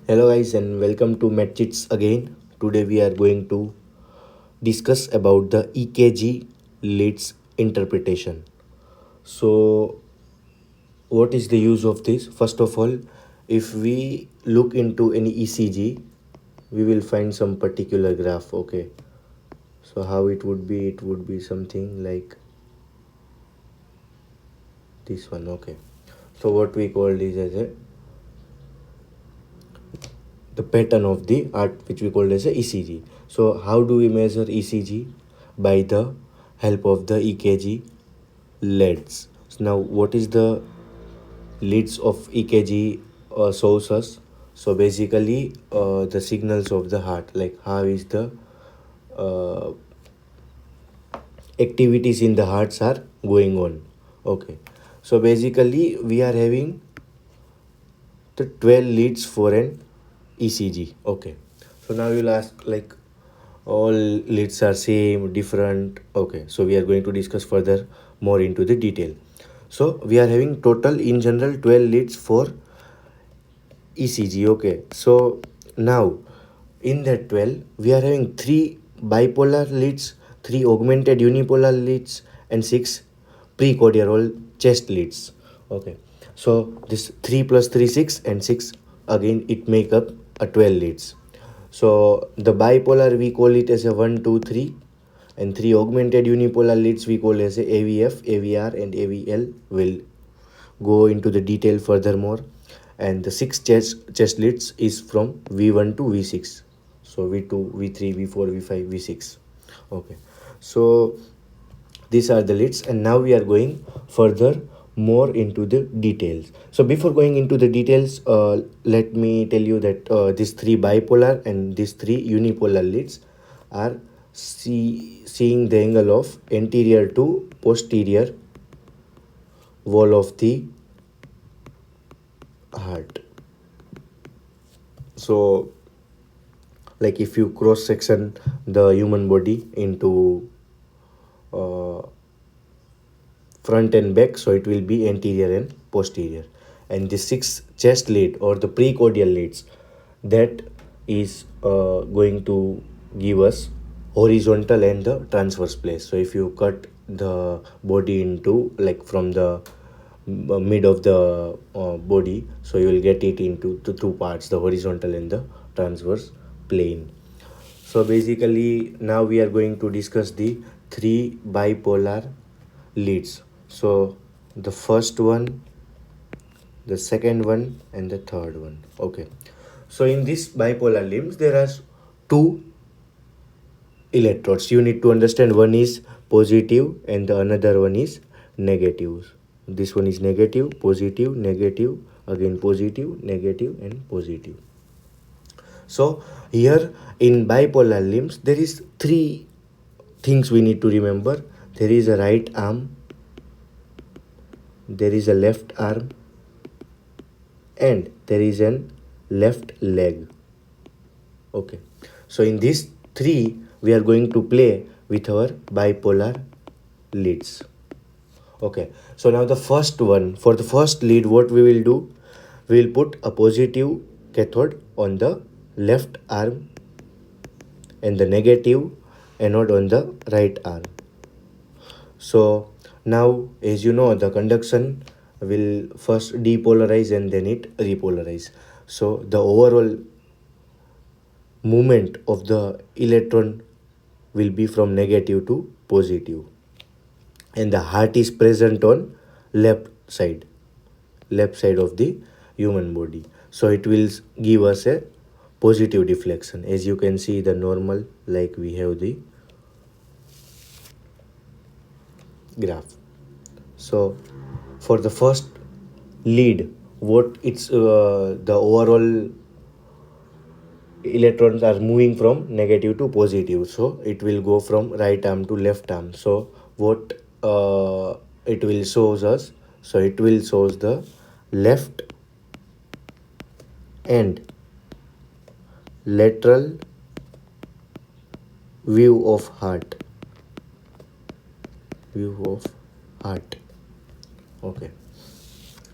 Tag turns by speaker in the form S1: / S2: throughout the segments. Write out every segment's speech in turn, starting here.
S1: Hello guys and welcome to MedCheats again. Today we are going to discuss about the EKG leads interpretation. So what is the use of this? First of all, if we look into any ECG, we will find some particular graph. Okay. So how it would be? It would be something like this one. Okay. So what we call this as the pattern of the art, which we call as a ECG. So how do we measure ECG? By the help of the EKG leads. So now what is the leads of EKG shows us? So basically the signals of the heart, like how is the uh, activities in the hearts are going on. Okay, so basically we are having the 12 leads for an ECG. Okay, so now you'll ask like all leads are same, different. Okay, so we are going to discuss further more into the detail. So we are having total in general 12 leads for ECG. Okay, so now in that 12 we are having 3 bipolar leads, 3 augmented unipolar leads, and 6 precordial chest leads. Okay, so this 3 plus 3 6 and 6, again it make up a 12 leads. So the bipolar we call it as a 1 2 3, and 3 augmented unipolar leads we call as a AVF, AVR, and AVL. Will go into the detail furthermore. And the 6 chest leads is from V1 to V6. So V2, V3, V4, V5, V6. Okay, so these are the leads, and now we are going further more into the details. So before going into the details, let me tell you that these 3 bipolar and these 3 unipolar leads are seeing the angle of anterior to posterior wall of the heart. So like if you cross section the human body into uh, front and back, so it will be anterior and posterior. And the 6 chest lead or the precordial leads, that is going to give us horizontal and the transverse place. So if you cut the body into like from the mid of the body, so you will get it into the 2 parts, the horizontal and the transverse plane. So basically now we are going to discuss the 3 bipolar leads. So the first one, the second one, and the third one. Okay, so in this bipolar limbs there are 2 electrodes. You need to understand, one is positive and the another one is negative. This one is negative, positive, negative, again positive, negative, and positive. So here in bipolar limbs there is 3 things we need to remember. There is a right arm, there is a left arm, and there is an left leg. Okay, so in these 3 we are going to play with our bipolar leads. Okay, so now the first one, for the first lead, what we will do, we will put a positive cathode on the left arm and the negative anode on the right arm. So now, as you know, the conduction will first depolarize and then it repolarize. So the overall movement of the electron will be from negative to positive, and the heart is present on left side of the human body. So it will give us a positive deflection. As you can see the normal, like we have the graph. So for the first lead, what it's the overall electrons are moving from negative to positive, so it will go from right arm to left arm. So what it will shows us, so it will shows the left and lateral view of heart. Okay,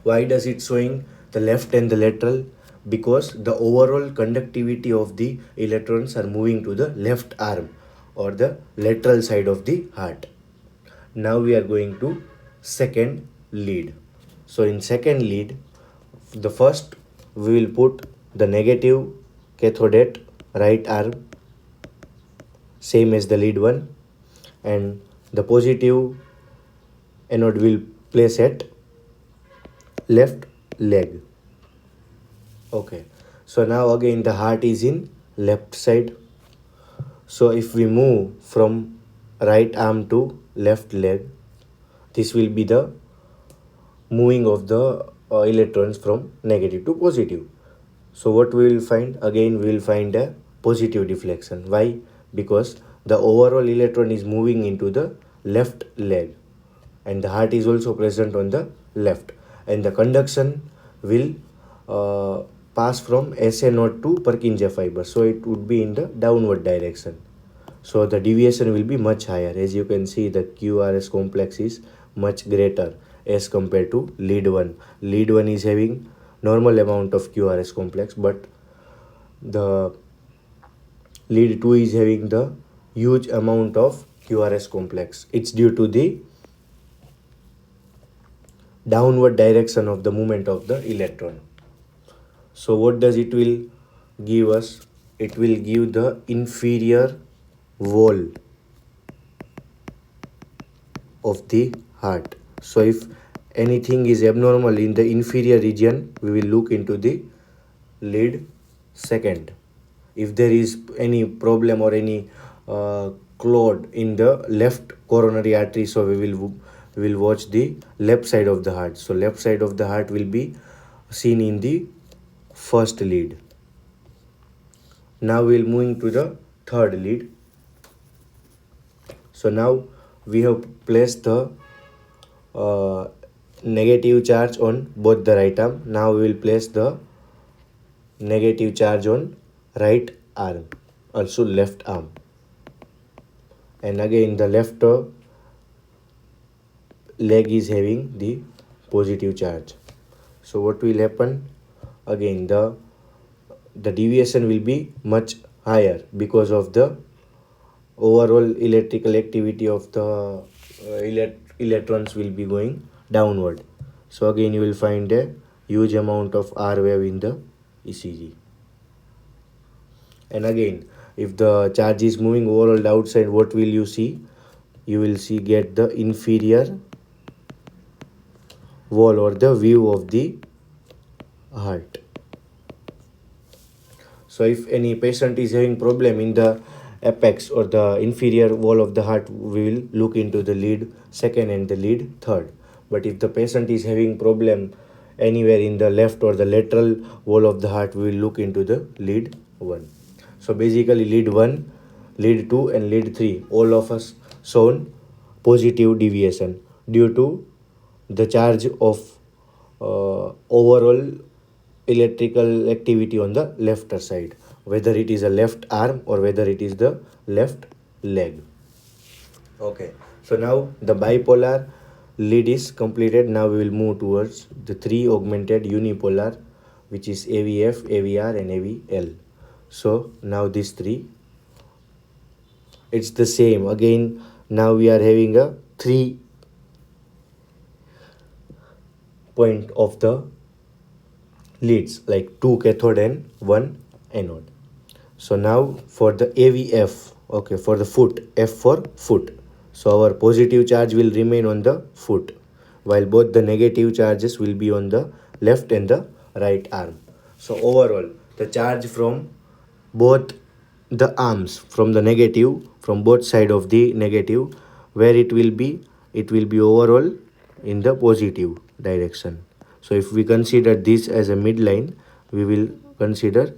S1: why does it showing the left and the lateral? because the overall conductivity of the electrons are moving to the left arm or the lateral side of the heart. Now we are going to second lead. So in second lead, the first we will put the negative cathode at right arm, same as the lead one, and the positive anode will place at left leg. Okay, so now again the heart is in left side. So if we move from right arm to left leg, this will be the moving of the electrons from negative to positive. So what we will find? Again we will find a positive deflection. Why? Because the overall electron is moving into the left leg and the heart is also present on the left, and the conduction will pass from SA node to Purkinje fiber, so it would be in the downward direction. So the deviation will be much higher. As you can see, the QRS complex is much greater as compared to lead 1. Lead 1 is having normal amount of QRS complex, but the lead 2 is having the huge amount of QRS complex. It's due to the downward direction of the movement of the electron. So what does it will give us? It will give the inferior wall of the heart. So if anything is abnormal in the inferior region, we will look into the lead second. If there is any problem or any clot in the left coronary artery, so we will watch the left side of the heart. So left side of the heart will be seen in the first lead. Now we will moving to the third lead. So now we have placed the negative charge on both the right arm. Now we will place the negative charge on right arm, also left arm, and again the left leg is having the positive charge. So what will happen? Again the deviation will be much higher because of the overall electrical activity of the electrons will be going downward. So again you will find a huge amount of R wave in the ECG. And again, if the charge is moving overall outside, what will you see? You will see get the inferior wall or the view of the heart. So if any patient is having problem in the apex or the inferior wall of the heart, we will look into the lead second and the lead third. But if the patient is having problem anywhere in the left or the lateral wall of the heart, we will look into the lead 1. So basically lead 1, lead 2 and lead 3, all of us shown positive deviation due to the charge of overall electrical activity on the left side, whether it is a left arm or whether it is the left leg. Okay, so now the bipolar lead is completed. Now we will move towards the 3 augmented unipolar, which is AVF, AVR and AVL. So now these 3, it's the same. Again, now we are having a 3 point of the leads, like 2 cathode and 1 anode. So now for the AVF, okay, for the foot, F for foot. So our positive charge will remain on the foot, while both the negative charges will be on the left and the right arm. So overall, the charge from both the arms, from the negative, from both side of the negative, where it will be overall in the positive direction. So if we consider this as a midline, we will consider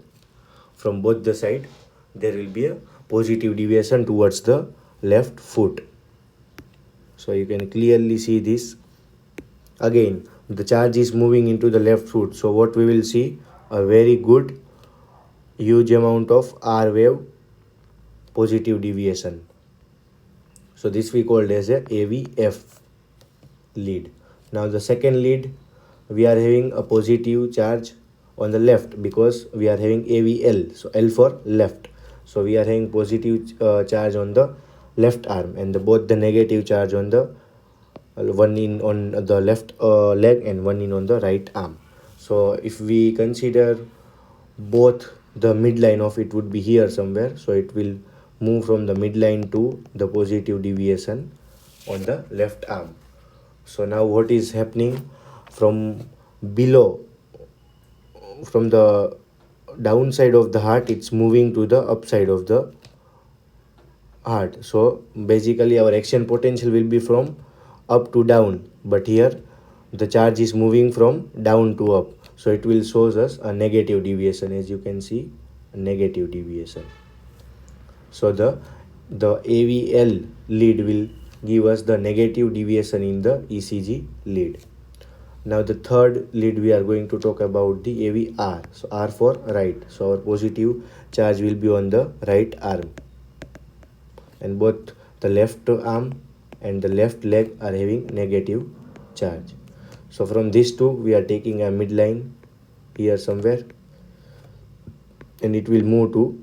S1: from both the side there will be a positive deviation towards the left foot. So you can clearly see this. Again, the charge is moving into the left foot. So what we will see? A very good huge amount of R wave positive deviation. So this we called as a AVF lead. Now the second lead, we are having a positive charge on the left because we are having AVL, so L for left. So we are having positive charge on the left arm, and both the negative charge on the one in on the left leg and one in on the right arm. So if we consider both, the midline of it would be here somewhere, so it will move from the midline to the positive deviation on the left arm. So now what is happening from below, from the downside of the heart, it's moving to the upside of the heart. So basically our action potential will be from up to down, but here the charge is moving from down to up, so it will shows us a negative deviation. As you can see, a negative deviation. So the AVL lead will give us the negative deviation in the ECG lead. Now the third lead we are going to talk about the AVR. So R for right. So our positive charge will be on the right arm, and both the left arm and the left leg are having negative charge. So from these two we are taking a midline here somewhere, and it will move to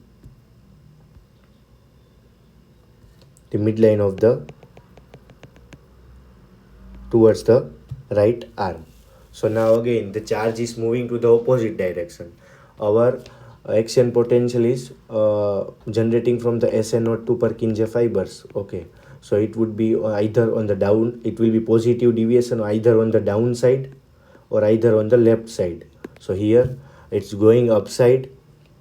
S1: the midline of the towards the right arm. So now again the charge is moving to the opposite direction. Our action potential is generating from the SN02 Purkinje fibers. Okay, so it would be either on the down, it will be positive deviation either on the downside or either on the left side. So here it's going upside,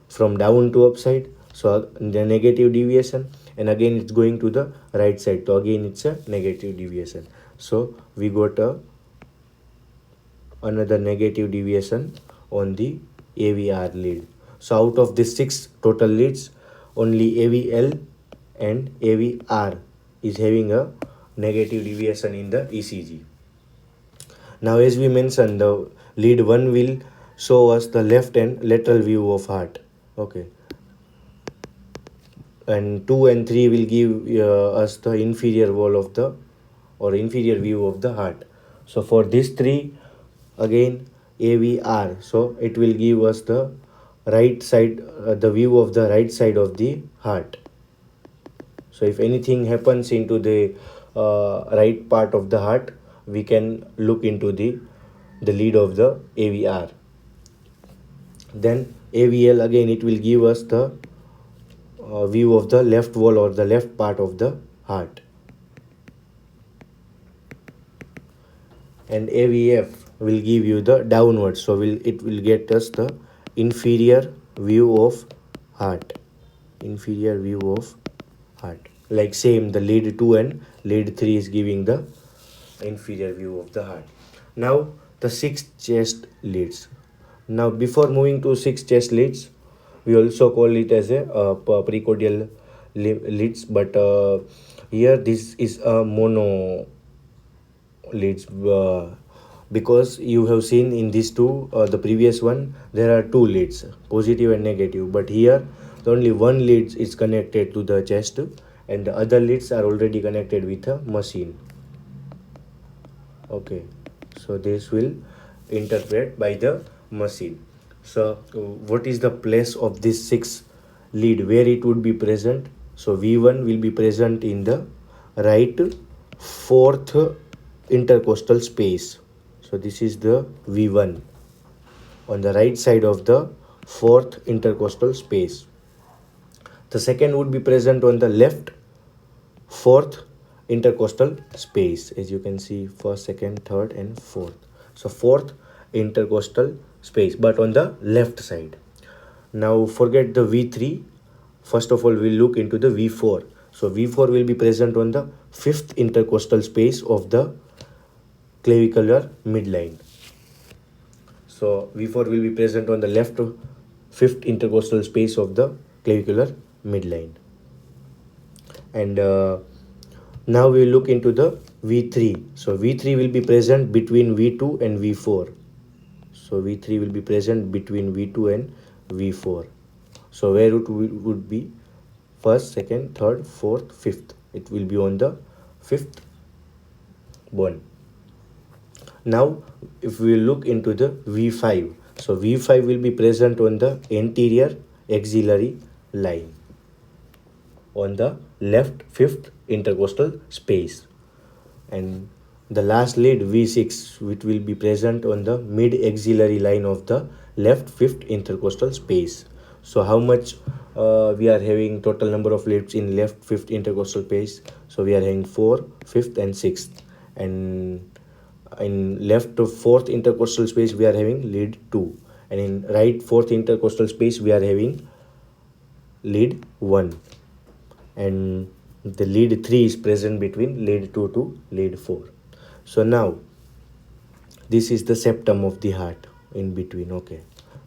S1: from down to upside, so the negative deviation, and again it's going to the right side, so again it's a negative deviation. So we got another negative deviation on the AVR lead. So out of the 6 total leads, only AVL and AVR is having a negative deviation in the ECG. Now as we mentioned, the lead 1 will show us the left and lateral view of heart. Okay, and 2 and 3 will give us the inferior wall of the, or inferior view of the heart. So for these 3, again AVR, so it will give us the right side, the view of the right side of the heart. So if anything happens into the right part of the heart, we can look into the lead of the AVR. Then AVL, again it will give us the view of the left wall or the left part of the heart. And AVF will give you the downward, so it will get us the inferior view of heart. Inferior view of heart. Like same, the lead 2 and lead 3 is giving the inferior view of the heart. Now the 6 chest leads. Now before moving to 6 chest leads, we also call it as a precordial leads, but here this is a mono leads, because you have seen in these two, the previous one, there are 2 leads, positive and negative, but here only one lead is connected to the chest and the other leads are already connected with a machine. Okay, so this will interpret by the machine. So what is the place of this 6 lead, where it would be present? So V1 will be present in the right 4th intercostal space. So this is the V1 on the right side of the 4th intercostal space. The second would be present on the left 4th intercostal space. As you can see, 1st, 2nd, 3rd and 4th. So 4th intercostal space, but on the left side. Now forget the V3. First of all, we'll look into the V4. So V4 will be present on the 5th intercostal space of the clavicular midline. So V4 will be present on the left 5th intercostal space of the clavicular midline. And now we look into the V3. So V3 will be present between V2 and V4. So V3 will be present between V2 and V4. So where it would be 1st, 2nd, 3rd, 4th, 5th. It will be on the 5th bone. Now if we look into the V5, So V5 will be present on the anterior axillary line on the left fifth intercostal space, and the last lead V6 which will be present on the mid axillary line of the left fifth intercostal space. So how much we are having total number of leads in left fifth intercostal space? So we are having 4, 5th and 6th, and in left to fourth intercostal space we are having lead 2, and in right fourth intercostal space we are having lead 1, and the lead 3 is present between lead 2 to lead 4. So now this is the septum of the heart in between. Okay,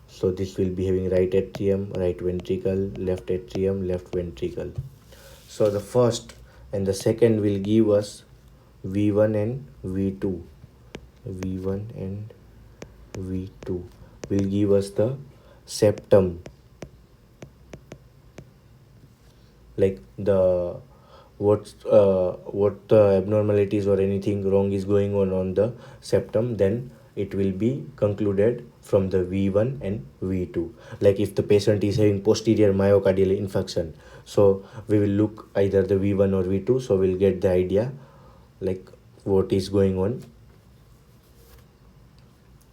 S1: so this will be having right atrium, right ventricle, left atrium, left ventricle. So the first and the second will give us V1 and V2. V1 and V2 will give us the septum, like the what the abnormalities or anything wrong is going on the septum, then it will be concluded from the V1 and V2. Like if the patient is having posterior myocardial infarction, so we will look either the V1 or V2, so we'll get the idea like what is going on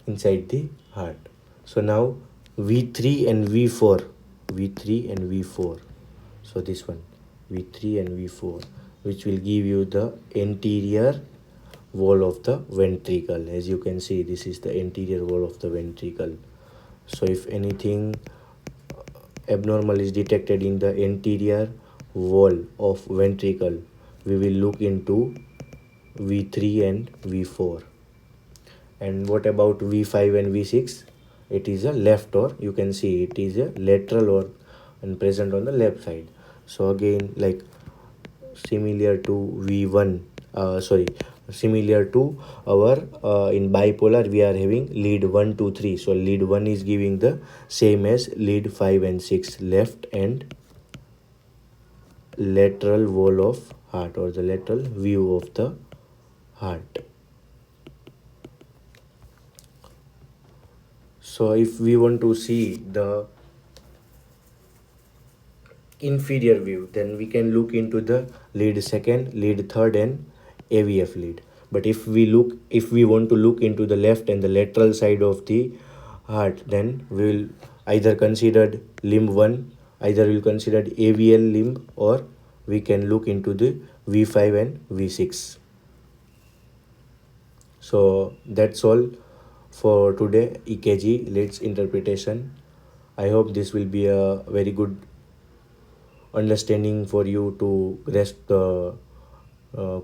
S1: inside the heart. So now V3 and V4, V3 and V4. So this one, V3 and V4, which will give you the anterior wall of the ventricle. As you can see, this is the anterior wall of the ventricle. So if anything abnormal is detected in the anterior wall of ventricle, we will look into V3 and V4. And what about V5 and V6? It is a left, or you can see it is a lateral or and present on the left side. So again, like similar to V1, similar to our in bipolar we are having lead 1, 2, 3. So lead 1 is giving the same as lead 5 and 6, left and lateral wall of heart, or the lateral view of the heart. So if we want to see the inferior view, then we can look into the lead second, lead third and AVF lead. But if we want to look into the left and the lateral side of the heart, then we will either consider limb 1, either we will consider AVL limb, or we can look into the V5 and V6. So that's all for today, EKG leads interpretation. I hope this will be a very good understanding for you to grasp the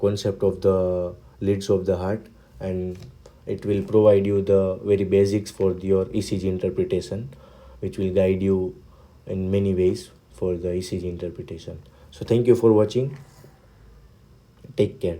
S1: concept of the leads of the heart, and it will provide you the very basics for your ECG interpretation, which will guide you in many ways for the ECG interpretation. So thank you for watching. Take care.